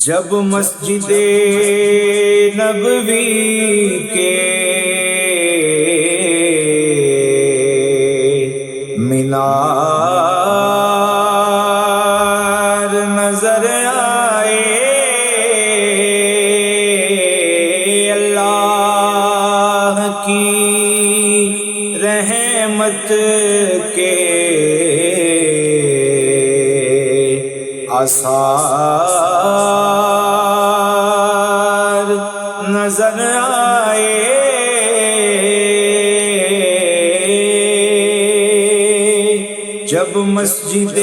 جب مسجد نبوی کے مینار نظر آئے، اللہ کی رحمت کے آثار نظر آئے، جب مسجد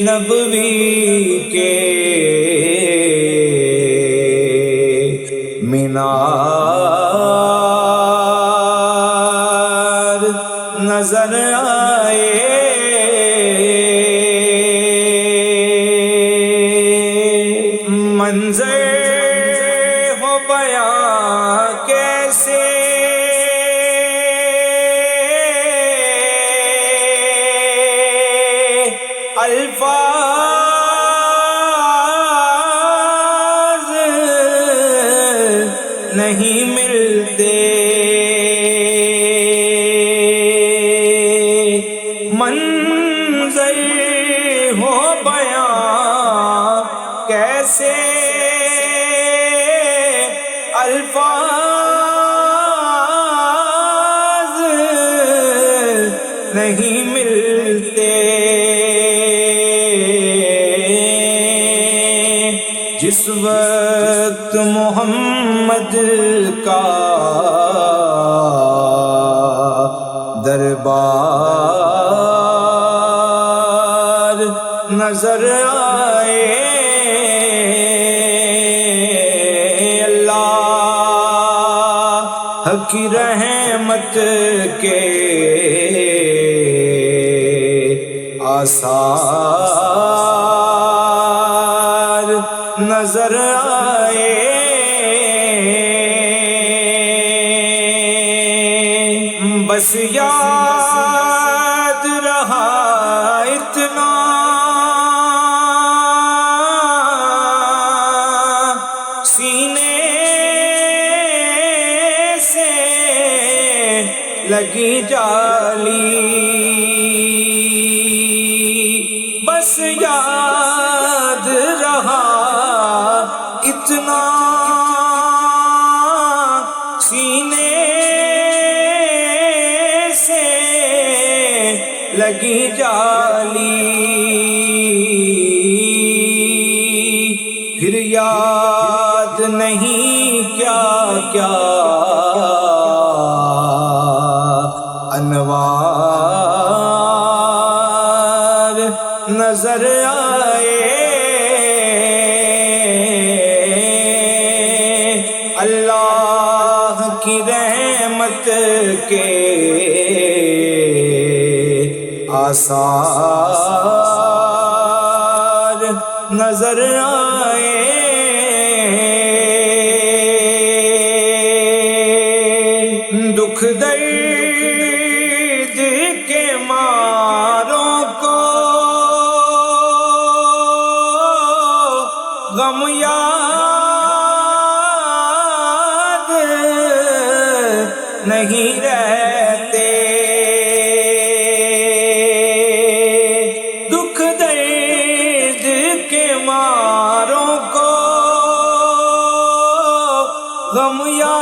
نبوی کے مینار نظر آئے، منظر ہو بیاں کیسے الفاظ نہیں ملتے، منظر ہو بیاں کیسے الفاظ نہیں ملتے، جس وقت محمد کا دربار نظر آئے، اللہ کی رحمت کے آثار نظر آئے، بس یاد رہا اتنا سینے سے لگی جالی، بس یاد رہا اتنا سینے سے لگی جالی، پھر یاد نہیں کیا کیا انوار نظر آئے، اللہ کی رحمت کے آثار نظر آئے، دکھ درد کے ماروں کو غم یاد نہیں رہتے، دکھ درد کے ماروں کو غم یاد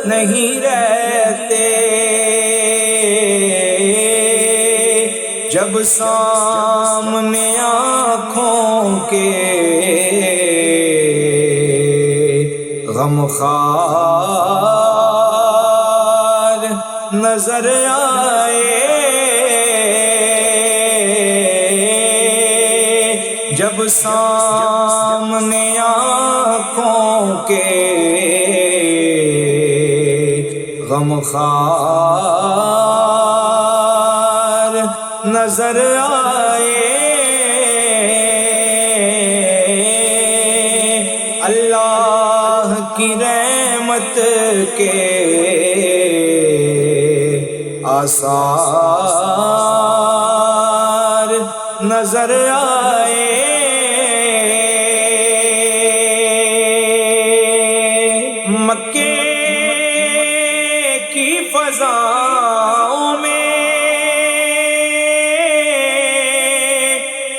نہیں رہتے، جب سامنے آنکھوں کے غمخوار نظر آئے، جب سامنے آنکھوں کے غمخوار نظر آئے، اللہ کی رحمت کے آثار نظر آئے، مکے کی فضاؤں میں،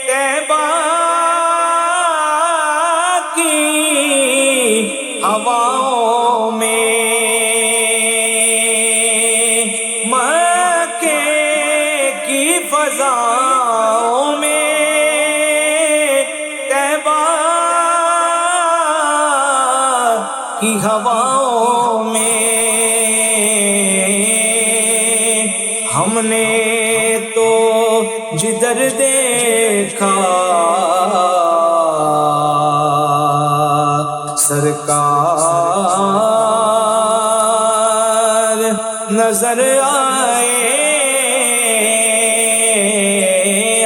طیبہ کی ہواؤں میں، مکے کی فضاؤں میں، طیبہ کی ہواؤں میں، ہم نے تو جدھر دیکھا سرکار نظر آئے،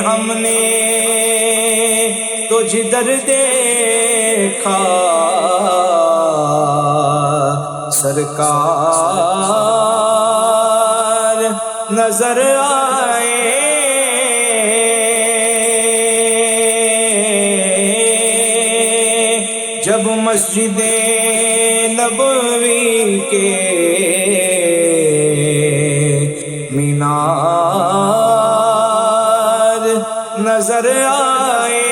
ہم نے تو جدھر دیکھا سرکار نظر آئے، جب مسجد نبوی کے مینار نظر آئے،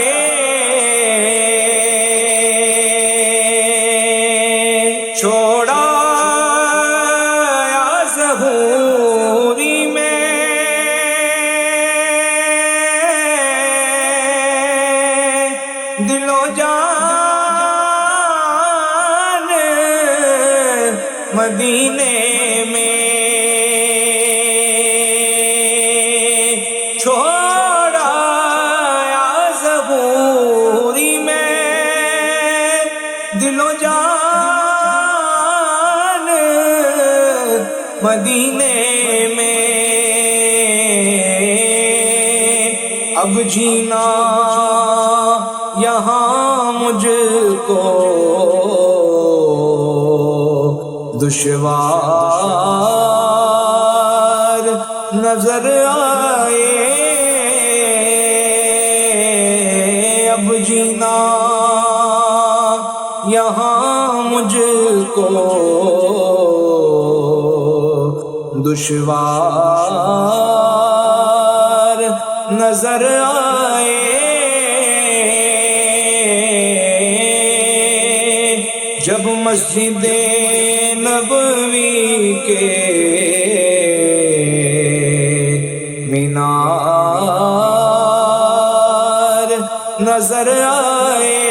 چھوڑا یا ظہوری میں دل و جان مدینے میں، چھوڑا یا ظہوری میں دل و جان مدینے میں، اب جینا یہاں مجھ کو دشوار نظر آئے، اب جینا یہاں مجھ کو دشوار نظر آئے، جب مسجد نبوی کے مینار نظر آئے،